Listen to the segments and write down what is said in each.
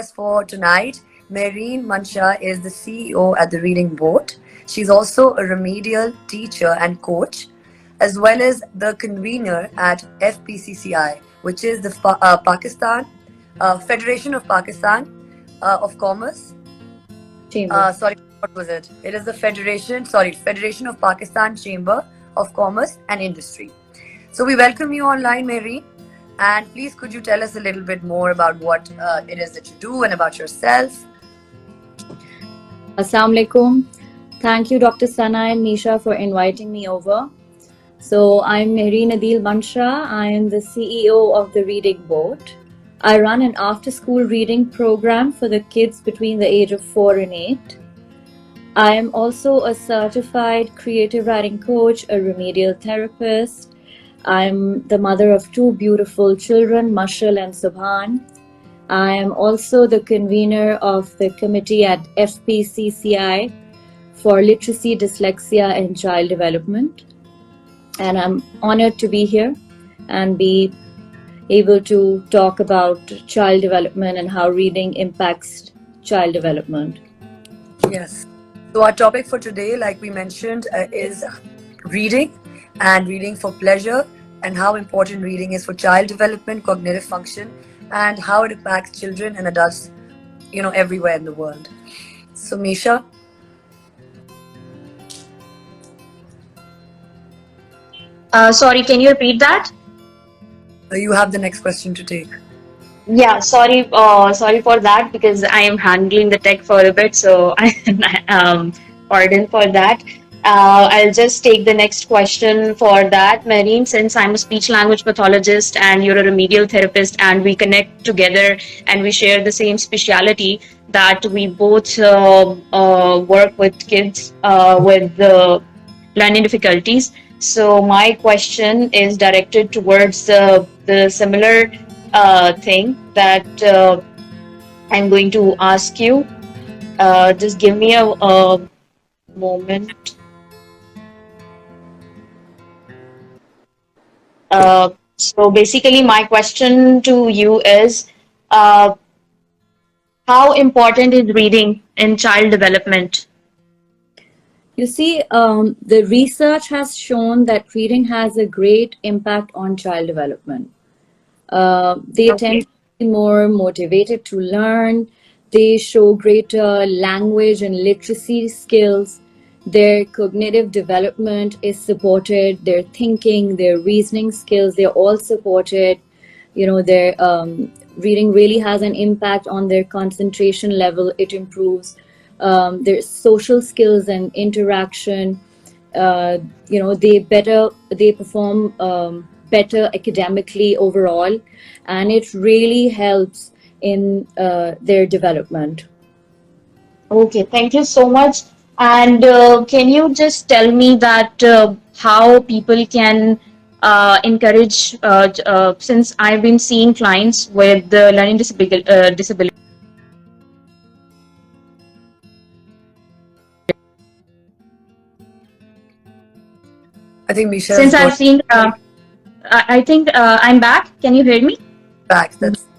us for tonight. Mehreen Mansha is the CEO at the Reading Board. She's also a remedial teacher and coach, as well as the convener at FPCCI, which is the Pakistan Federation of Pakistan of Commerce. Chamber. Sorry, what was it? It is the Federation of Pakistan Chamber of Commerce and Industry. So we welcome you online, Mehreen. And please, could you tell us a little bit more about what it is that you do and about yourself? Assalamu alaikum. Thank you, Dr. Sana and Nisha, for inviting me over. So I'm Mehreen Adeel Mansha. I am the CEO of the Reading Board. I run an after-school reading program for the kids between the age of 4 and 8. I am also a certified creative writing coach, a remedial therapist. I'm the mother of 2 beautiful children, Mashal and Subhan. I am also the convener of the committee at FPCCI for Literacy, Dyslexia and Child Development. And I'm honored to be here and be able to talk about child development and how reading impacts child development. Yes. So our topic for today, like we mentioned, is reading and reading for pleasure, and how important reading is for child development, cognitive function, and how it impacts children and adults, everywhere in the world. So Misha? Sorry, can you repeat that? You have the next question to take. Yeah, sorry for that, because I am handling the tech for a bit, so pardon for that. I'll just take the next question for that, Mahreen. Since I'm a speech language pathologist and you're a remedial therapist, and we connect together and we share the same speciality, that we both work with kids with learning difficulties. So my question is directed towards the similar thing that I'm going to ask you. Just give me a moment. So basically my question to you is, how important is reading in child development? You see, the research has shown that reading has a great impact on child development. They tend to be more motivated to learn. They show greater language and literacy skills. Their cognitive development is supported. Their thinking, their reasoning skills, they're all supported. Their reading really has an impact on their concentration level. It improves their social skills and interaction. They perform better academically overall, and it really helps in their development. Okay, thank you so much. And can you just tell me that how people can encourage, since I've been seeing clients with learning disability. I think Misha. Since I've seen, I think I'm back. Can you hear me? Back.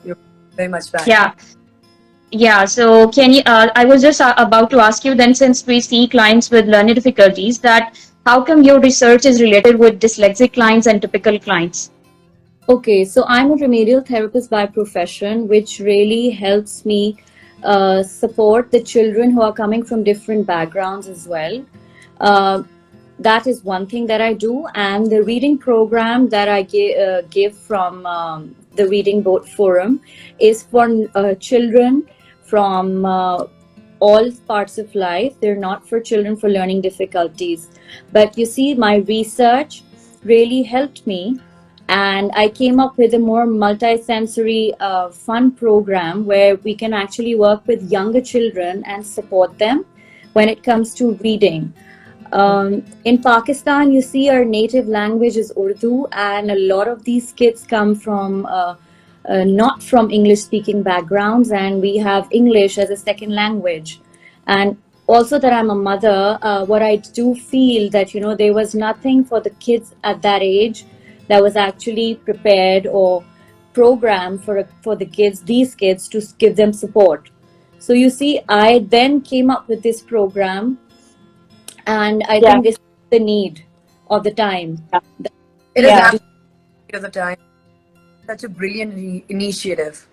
You're very much back. Yeah. So can you? I was just about to ask you then, since we see clients with learning difficulties, that how come your research is related with dyslexic clients and typical clients? Okay, so I'm a remedial therapist by profession, which really helps me support the children who are coming from different backgrounds as well. That is one thing that I do, and the reading program that I give from the Reading Board Forum is for children from all parts of life. They're not for children for learning difficulties. But you see, my research really helped me, and I came up with a more multi-sensory fun program where we can actually work with younger children and support them when it comes to reading. In Pakistan, you see, our native language is Urdu, and a lot of these kids come from not from English-speaking backgrounds, and we have English as a second language. And also that I'm a mother, what I do feel that, there was nothing for the kids at that age that was actually prepared or program for these kids to give them support. So you see, I then came up with this program, and I Yeah. think this is the need of the time. It is Yeah. absolutely of the time. Such a brilliant initiative.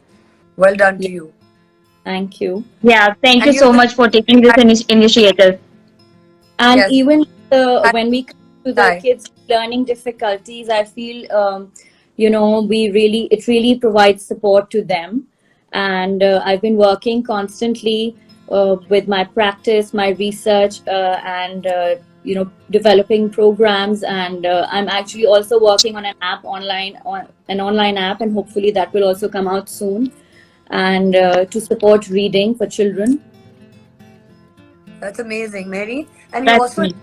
Well done to Yeah, you. thank you. Yeah. Thank And you you know so the much for taking this initiative. And yes, even when we come to the I kids learning difficulties, I feel it really provides support to them. And I've been working constantly with my practice, my research, and developing programs. And I'm actually also working on an online app, and hopefully that will also come out soon. And to support reading for children. that's amazing, Mary. And you That's also me.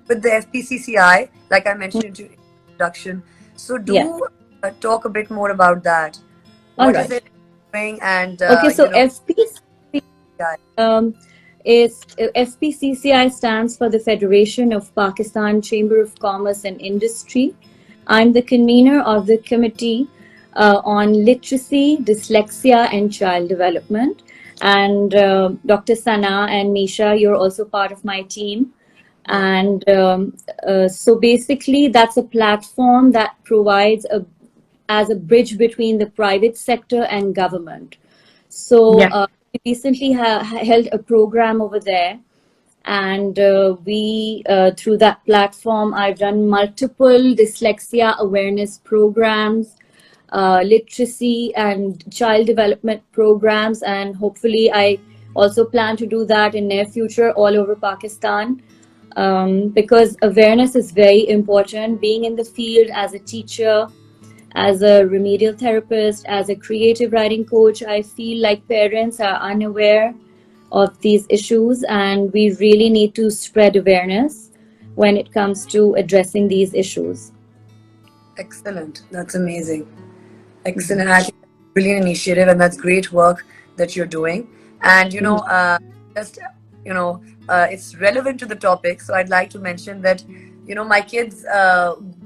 with the FPCCI, like I mentioned in introduction. So Yeah. do talk a bit more about that. All What is right. it doing? And Okay. So FPC yeah, um, is FPCCI stands for the Federation of Pakistan Chamber of Commerce and Industry. I'm the convener of the committee on literacy, dyslexia, and child development. And Dr. Sana and Misha, you're also part of my team. yeah, And so basically, that's a platform that provides as a bridge between the private sector and government. So Yeah. we recently held a program over there, and we through that platform, I've done multiple dyslexia awareness programs, literacy and child development programs, and hopefully I also plan to do that in near future all over Pakistan. Because awareness is very important. Being in the field as a teacher, as a remedial therapist, as a creative writing coach, I feel like parents are unaware of these issues, and we really need to spread awareness when it comes to addressing these issues. excellent. That's amazing. Mhm. Excellent. I think that's a brilliant initiative, and that's great work that you're doing. And Mhm. just it's relevant to the topic. So I'd like to mention that my kids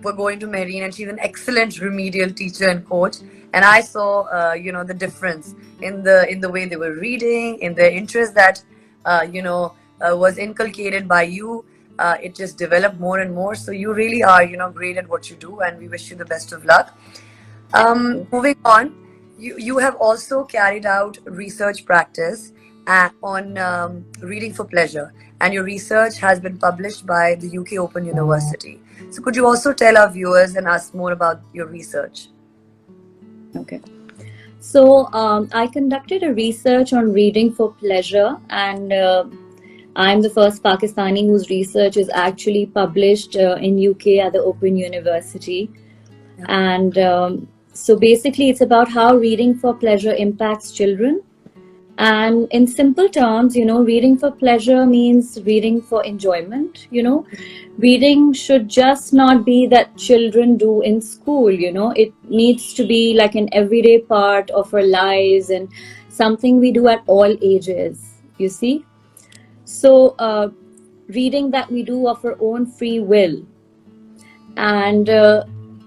were going to Mehreen, and she's an excellent remedial teacher and coach. And I saw the difference in the way they were reading, in their interest that was inculcated by you. It just developed more and more. So you really are great at what you do, and we wish you the best of luck. Moving on, you have also carried out research practice on reading for pleasure, and your research has been published by the UK Open University. So, could you also tell our viewers and us more about your research? Okay. So I conducted a research on reading for pleasure, and I'm the first Pakistani whose research is actually published in UK at the Open University. Yeah. And so basically, it's about how reading for pleasure impacts children. And in simple terms, reading for pleasure means reading for enjoyment. Reading should just not be that children do in school. It needs to be like an everyday part of our lives and something we do at all ages, you see. So reading that we do of our own free will. And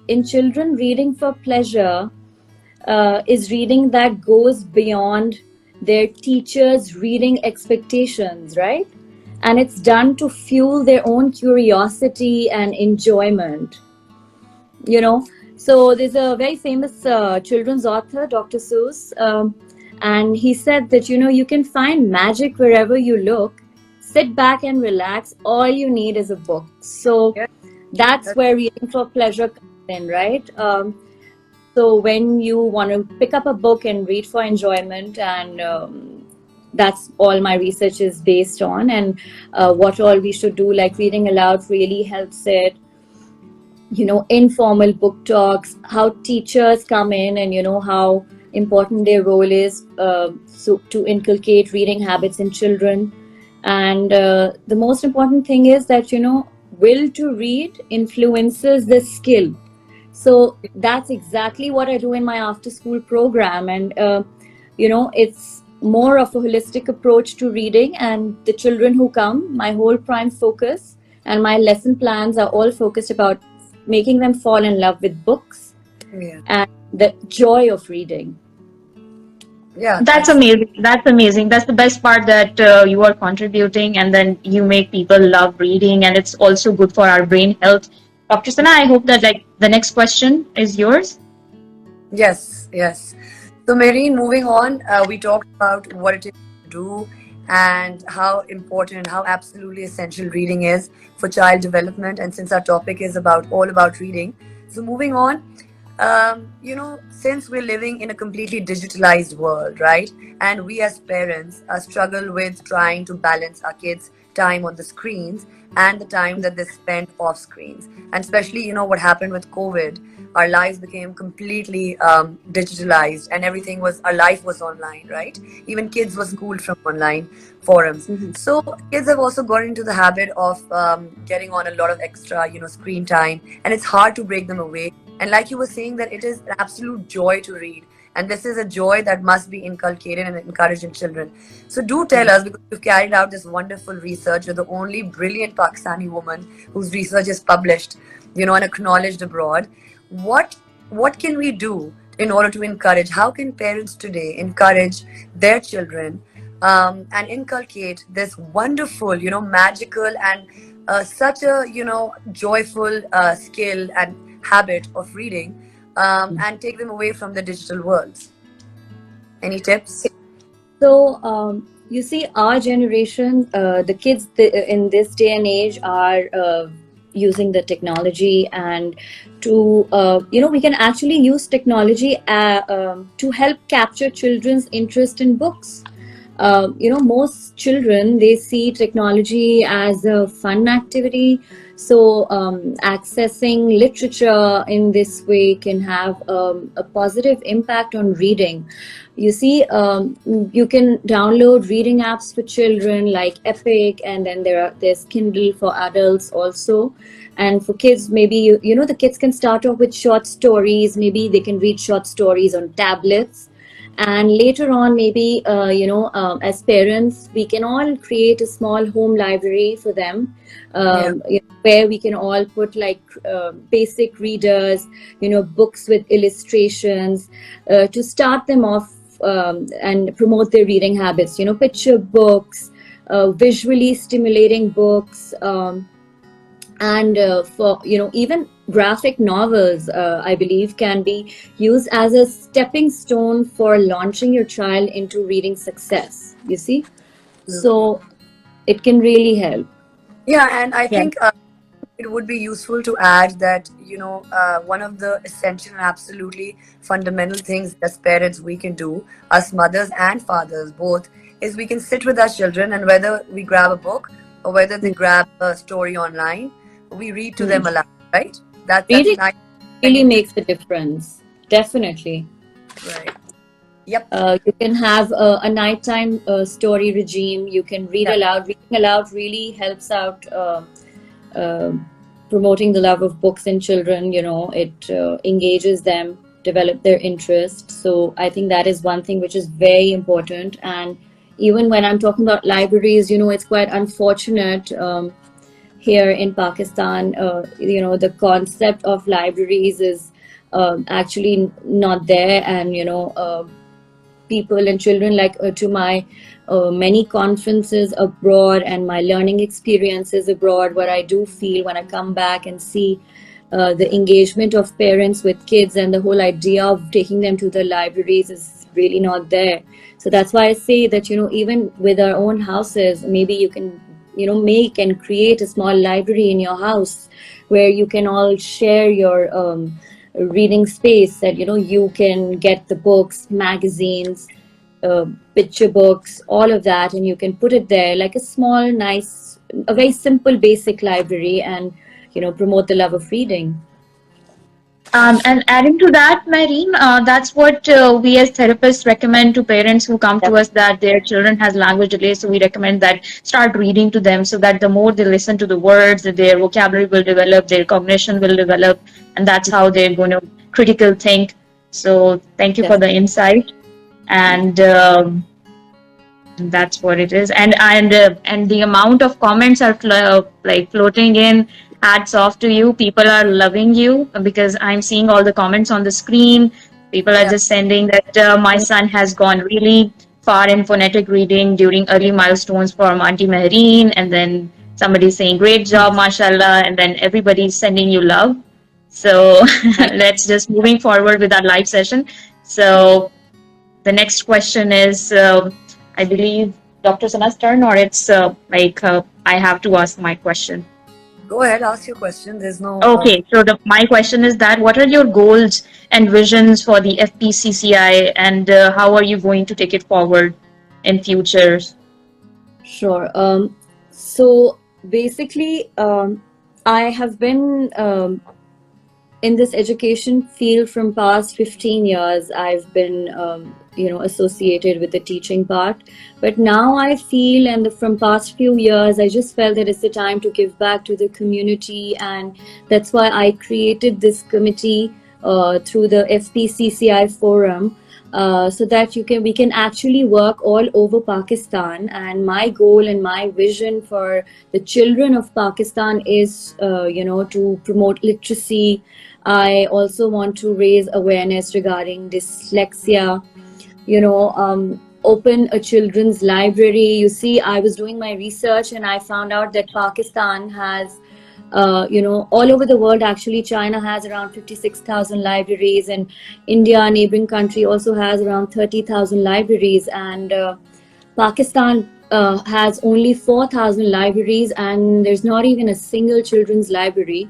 in children, reading for pleasure is reading that goes beyond their teachers' reading expectations, right? And it's done to fuel their own curiosity and enjoyment. So there's a very famous children's author, Dr. Seuss, and he said that you can find magic wherever you look. Sit back and relax. All you need is a book. So Yeah, that's that's, where reading for pleasure comes in, right? So when you want to pick up a book and read for enjoyment, and that's all my research is based on, and what all we should do, like reading aloud really helps it. Informal book talks, how teachers come in, and how important their role is so to inculcate reading habits in children. And the most important thing is that will to read influences the skill. So that's exactly what I do in my after school program. And it's more of a holistic approach to reading, and the children who come, my whole prime focus and my lesson plans are all focused about making them fall in love with books, Yeah. and the joy of reading. Yeah, That's that's amazing. That's amazing. That's the best part, that you are contributing, and then you make people love reading, and it's also good for our brain health. Dr. Sana, I hope that like the next question is yours. yes, yes. So, Mehreen, moving on, we talked about what it is to do and how important and how absolutely essential reading is for child development. And since our topic is about all about reading, so moving on, since we're living in a completely digitalized world, right? And we as parents struggle with trying to balance our kids' time on the screens and the time that they spend off screens. And especially, what happened with COVID, our lives became completely digitalized and everything was, our life was online, right? Even kids were schooled from online forums. Mhm. So kids have also got into the habit of getting on a lot of extra, screen time, and it's hard to break them away. And like you were saying, that it is an absolute joy to read. And this is a joy that must be inculcated and encouraged in children. So do tell us, because you've carried out this wonderful research. You're the only brilliant Pakistani woman whose research is published, and acknowledged abroad. What can we do in order to encourage? How can parents today encourage their children and inculcate this wonderful, magical and such a joyful skill and habit of reading, and take them away from the digital worlds? Any tips? So, you see, our generation, the kids in this day and age are using the technology, and we can actually use technology to help capture children's interest in books. Most children, they see technology as a fun activity. So, accessing literature in this way can have a positive impact on reading. You see, you can download reading apps for children like Epic, and then there's Kindle for adults also. And for kids, maybe the kids can start off with short stories. Maybe they can read short stories on tablets, and later on, maybe as parents, we can all create a small home library for them, Yeah. where we can all put like basic readers, books with illustrations, to start them off, and promote their reading habits. Picture books, visually stimulating books. And for even graphic novels, I believe, can be used as a stepping stone for launching your child into reading success, you see. Absolutely. So it can really help. Yeah, and I Yeah. think it would be useful to add that one of the essential and absolutely fundamental things as parents we can do, us mothers and fathers both, is we can sit with our children, and whether we grab a book or whether they grab a story online, we read to Hmm. them aloud, right? That's a Reading nice really second thing. makes a difference, definitely. Right. Yep. You can have a nighttime story regime. You can read Yeah. aloud. Reading aloud really helps out, uh, promoting the love of books in children. It engages them, develop their interest. So I think that is one thing which is very important. And even when I'm talking about libraries, it's quite unfortunate, here in Pakistan. The concept of libraries is actually not there, and people and children, like, to my many conferences abroad and my learning experiences abroad, what I do feel when I come back and see the engagement of parents with kids, and the whole idea of taking them to the libraries is really not there. So that's why I say that, even with our own houses, maybe you can make and create a small library in your house, where you can all share your reading space, that you can get the books, magazines, uh, picture books, all of that, and you can put it there like a small, nice, a very simple, basic library, and promote the love of reading. And Absolutely. adding to that, Mahreen, that's what we as therapists recommend to parents who come Yeah. to us, that their children has language delay. So we recommend that start reading to them, so that the more they listen to the words, their vocabulary will develop, their cognition will develop, and that's how they're going to critical think. So thank you for the insight. And that's what it is. And the amount of comments are like floating in. Hats off to you. People are loving you because I'm seeing all the comments on the screen. People are Yeah. just sending that my son has gone really far in phonetic reading during early milestones from Auntie Mehreen, and then somebody saying great job, mashallah, and then everybody's sending you love. So let's just moving forward with our live session. So the next question is, I believe, Dr. Sana's turn, or it's I have to ask my question. Go ahead, ask your question. There's no. Okay, so my question is that what are your goals and visions for the FPCCI, and how are you going to take it forward in future? Sure. So basically, I have been in this education field from past 15 years. I've been associated with the teaching part, but now I feel, and from past few years I just felt that it's the time to give back to the community, and that's why I created this committee through the FPCCI forum, so that we can actually work all over Pakistan. And my goal and my vision for the children of Pakistan is to promote literacy. I also want to raise awareness regarding dyslexia, open a children's library. You see, I was doing my research and I found out that Pakistan has, all over the world, actually, China has around 56,000 libraries, and India, a neighboring country, also has around 30,000 libraries. And Pakistan has only 4,000 libraries, and there's not even a single children's library.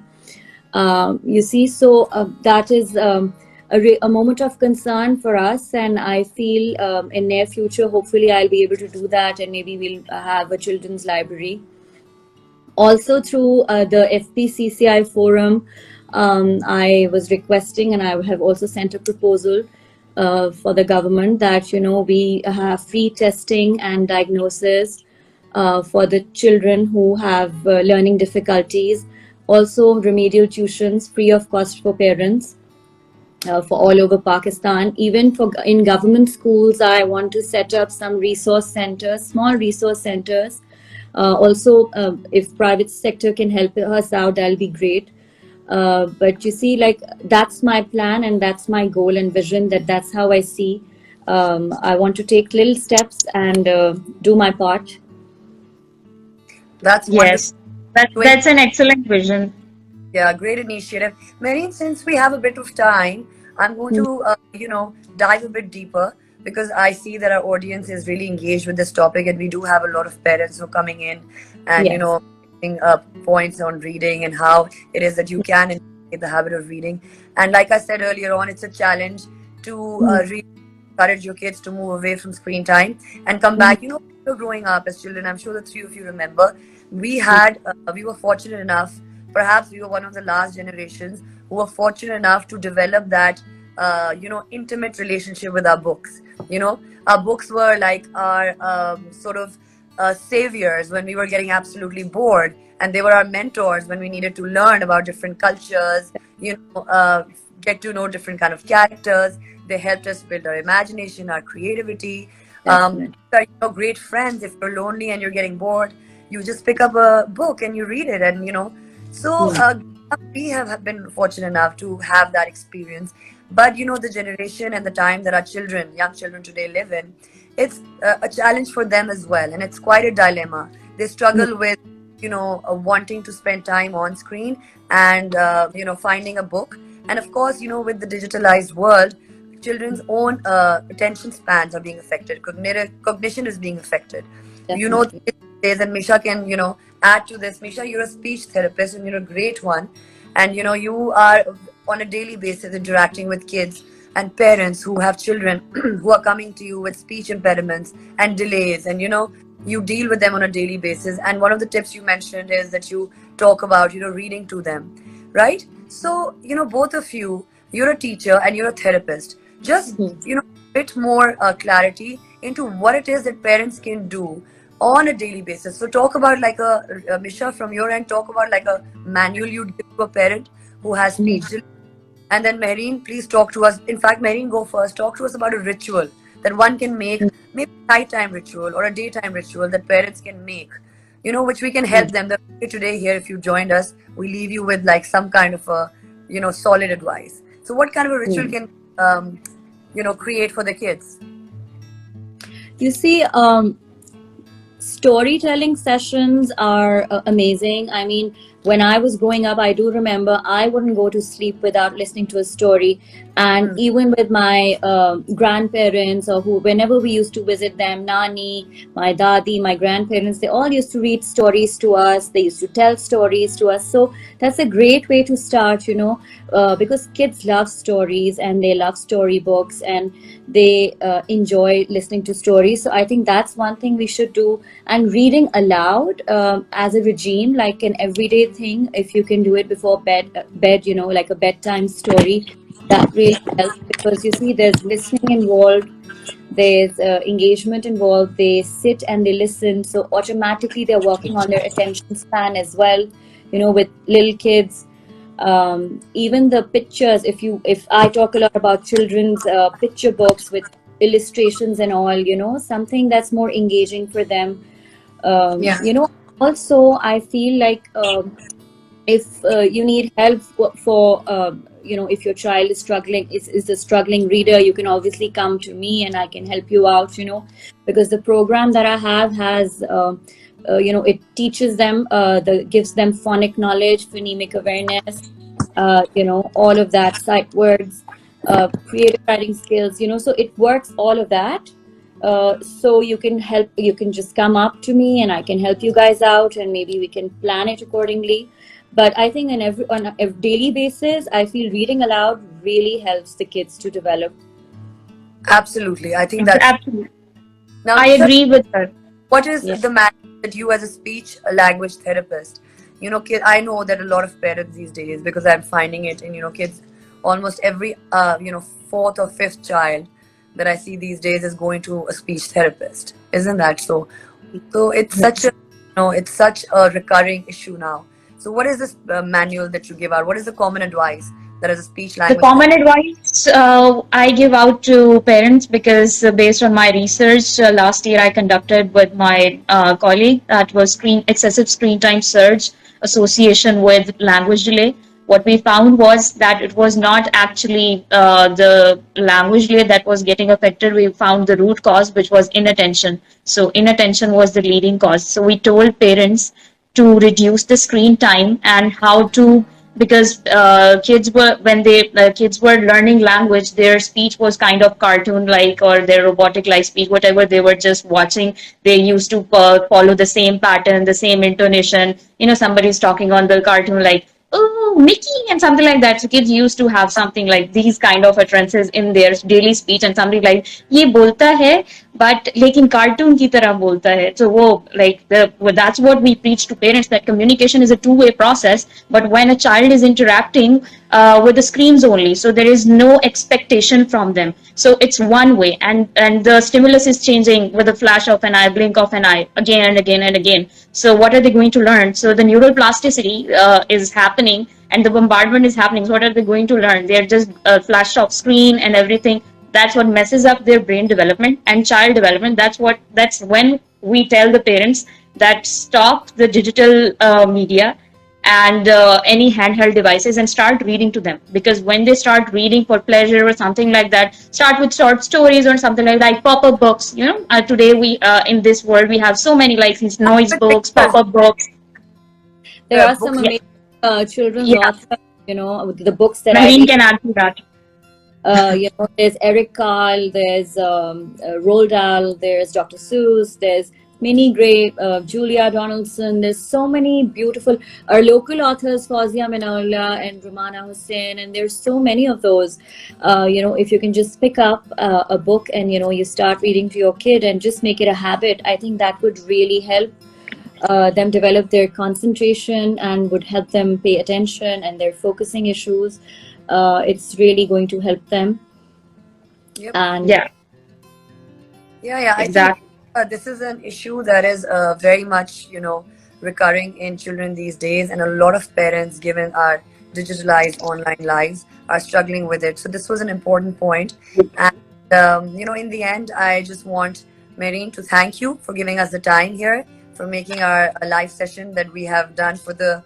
You see, so that is a moment of concern for us, and I feel in near future, hopefully, I'll be able to do that, and maybe we'll have a children's library. Also, through the FPCCI forum, I was requesting, and I have also sent a proposal for the government that we have free testing and diagnosis for the children who have learning difficulties. Also, remedial tuitions free of cost for parents for all over Pakistan. Even in government schools, I want to set up some resource centers, small resource centers. Also, if private sector can help us out, that'll be great. But you see, like, that's my plan and that's my goal and vision. That's how I see. I want to take little steps and do my part. That's wonderful. Yes, that's an excellent vision. Yeah, great initiative. Mehreen, since we have a bit of time, I'm going to, dive a bit deeper because I see that our audience is really engaged with this topic, and we do have a lot of parents who are coming in and, Yes. making points on reading and how it is that you can inculcate the habit of reading. And like I said earlier on, it's a challenge to really encourage your kids to move away from screen time and come back. You know, when we were growing up as children, I'm sure the three of you remember, we were fortunate enough. Perhaps we were one of the last generations who were fortunate enough to develop that, intimate relationship with our books. Our books were like our sort of saviors when we were getting absolutely bored, and they were our mentors when we needed to learn about different cultures, get to know different kind of characters. They helped us build our imagination, our creativity. They're, great friends. If you're lonely and you're getting bored, you just pick up a book and you read it, and so we have been fortunate enough to have that experience. But the generation and the time that our young children today live in, it's a challenge for them as well, and it's quite a dilemma. They struggle with wanting to spend time on screen and finding a book. And of course, with the digitalized world, children's own attention spans are being affected. Cognition is being affected. Definitely. These days, and Misha can add to this. Misha, you're a speech therapist and you're a great one, and you are on a daily basis interacting with kids and parents who have children who are coming to you with speech impediments and delays, and you deal with them on a daily basis. And one of the tips you mentioned is that you talk about reading to them, right? So both of you, you're a teacher and you're a therapist. Just bit more clarity into what it is that parents can do on a daily basis. So talk about like a Misha, from your end, talk about like a manual you'd give to a parent who has speech delay. And then Mehreen, please talk to us. In fact, Mehreen, go first. Talk to us about a ritual that one can make, maybe a nighttime ritual or a daytime ritual that parents can make, which we can help them. Today here, if you joined us, we leave you with like some kind of a, solid advice. So what kind of a ritual can, create for the kids? You see, storytelling sessions are amazing. I mean, when I was growing up, I do remember I wouldn't go to sleep without listening to a story. And even with my grandparents, or whenever we used to visit them, Nani, my dadi, my grandparents, they all used to read stories to us. They used to tell stories to us. So that's a great way to start, because kids love stories and they love storybooks and they enjoy listening to stories. So I think that's one thing we should do. And reading aloud as a regime, like an everyday thing, if you can do it before bed, like a bedtime story, that really helps, because you see there's listening involved, there's engagement involved, they sit and they listen, so automatically they're working on their attention span as well, with little kids. Even the pictures, if I talk a lot about children's picture books with illustrations and all, something that's more engaging for them. Also I feel like if you need help for if your child is struggling, is a struggling reader, you can obviously come to me and I can help you out, because the program that I have has it teaches them, gives them phonic knowledge, phonemic awareness, all of that, sight words, creative writing skills, so it works all of that. So you can just come up to me and I can help you guys out, and maybe we can plan it accordingly. But I think on a daily basis, I feel reading aloud really helps the kids to develop. Absolutely. I think that's... Absolutely. Now, I agree with her. What is the manual that you as a speech language therapist, I know that a lot of parents these days, because I'm finding it in, kids, almost every, fourth or fifth child that I see these days is going to a speech therapist. Isn't that so? So it's such a, it's such a recurring issue now. So what is this manual that you give out? What is the common advice that as a speech language? The common advice I give out to parents, because based on my research last year I conducted with my colleague, that was excessive screen time surge association with language delay. What we found was that it was not actually the language delay that was getting affected. We found the root cause, which was inattention. So inattention was the leading cause. So we told parents to reduce the screen time, and how to, because kids were learning language, their speech was kind of cartoon like, or their robotic like speech, whatever they were just watching, they used to follow the same pattern, the same intonation. Somebody's talking on the cartoon like, oh, Mickey, and something like that. So kids used to have something like these kind of utterances in their daily speech, and something like, ye bolta hai, but lekin cartoon ki tarah bolta hai. So that's what we preach to parents, that communication is a two-way process, but when a child is interacting with the screens only, so there is no expectation from them. So it's one way, and the stimulus is changing with a flash of an eye, blink of an eye, again and again and again. So what are they going to learn? So the neural plasticity is happening, and the bombardment is happening. So what are they going to learn? They're just flashed off screen and everything. That's what messes up their brain development and child development. That's when we tell the parents that stop the digital media and any handheld devices, and start reading to them. Because when they start reading for pleasure or something like that, start with short stories or something like pop-up books. Today we in this world we have so many, like these noise books, pop-up books. There are some amazing children's authors, the books that Mahreen can add to that. There's Eric Carle, there's Roald Dahl, there's Dr. Seuss, there's Minnie Gray, Julia Donaldson. There's so many beautiful, our local authors, Fawzia Minaullah and Rumana Hussain, and there's so many of those. If you can just pick up a book and, you start reading to your kid and just make it a habit, I think that would really help them develop their concentration and would help them pay attention and their focusing issues. It's really going to help them. Yep. And yeah, exactly. I think this is an issue that is very much, recurring in children these days, and a lot of parents, given our digitalized online lives, are struggling with it. So this was an important point. And, in the end, I just want Mehreen to thank you for giving us the time here, for making our a live session that we have done for the,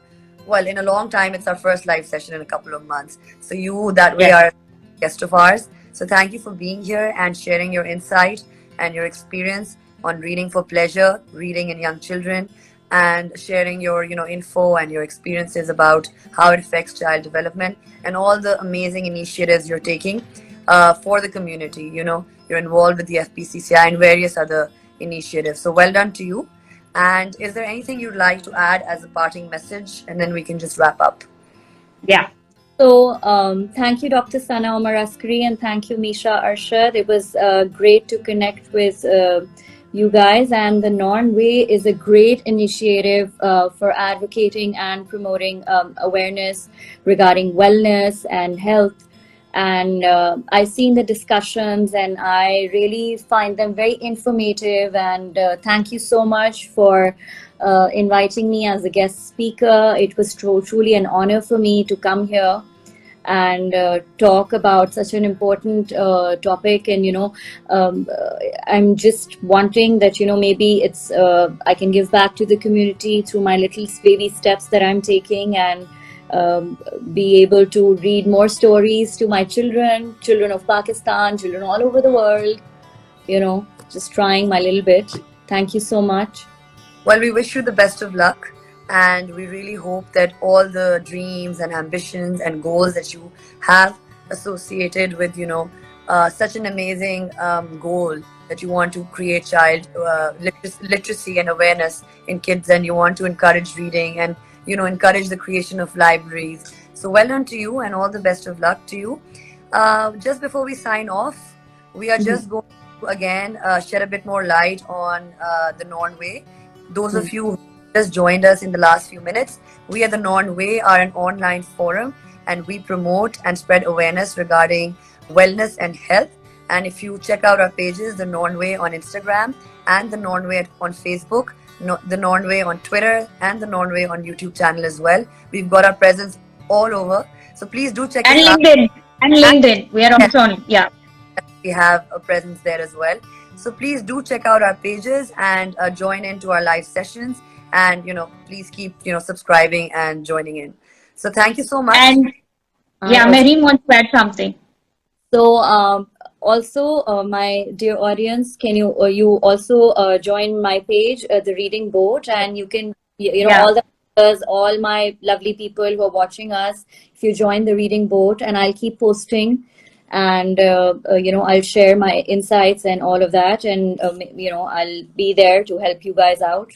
well, in a long time. It's our first live session in a couple of months. So you that way Yes. are a guest of ours. So thank you for being here and sharing your insight and your experience on reading for pleasure, reading in young children, and sharing your info and your experiences about how it affects child development and all the amazing initiatives you're taking for the community. You're involved with the FPCCI and various other initiatives. So well done to you. And is there anything you'd like to add as a parting message? And then we can just wrap up. Yeah. So thank you, Dr. Sana Omar Askari, and thank you, Misha Arshad. It was great to connect with you guys. And the Norn Way is a great initiative for advocating and promoting awareness regarding wellness and health. And I've seen the discussions, and I really find them very informative. And thank you so much for inviting me as a guest speaker. It was truly an honor for me to come here and talk about such an important topic. And I'm just wanting that maybe it's I can give back to the community through my little baby steps that I'm taking, and be able to read more stories to my children of Pakistan, children all over the world. Just trying my little bit. Thank you so much. Well, we wish you the best of luck, and we really hope that all the dreams and ambitions and goals that you have associated with, such an amazing goal that you want to create child literacy and awareness in kids, and you want to encourage reading and, encourage the creation of libraries. So well done to you, and all the best of luck to you. Just before we sign off, we are just going to again shed a bit more light on the Norn Way. Those of you who just joined us in the last few minutes, we at the Norn Way are an online forum, and we promote and spread awareness regarding wellness and health. And if you check out our pages, the Norn Way on Instagram and the Norn Way on Facebook, the Norn Way on Twitter, and the Norn Way on YouTube channel as well. We've got our presence all over. So please do check And us out. LinkedIn. And LinkedIn. We are Yes, also on. Yeah. we have a presence there as well. So please do check out our pages and join into our live sessions. And please keep subscribing and joining in. So thank you so much. And yeah, Mehreen wants to add something. So also, my dear audience, can you also join my page, the Reading Boat, and you can Yeah. all the others, all my lovely people who are watching us. If you join the Reading Boat, and I'll keep posting, and I'll share my insights and all of that, and I'll be there to help you guys out.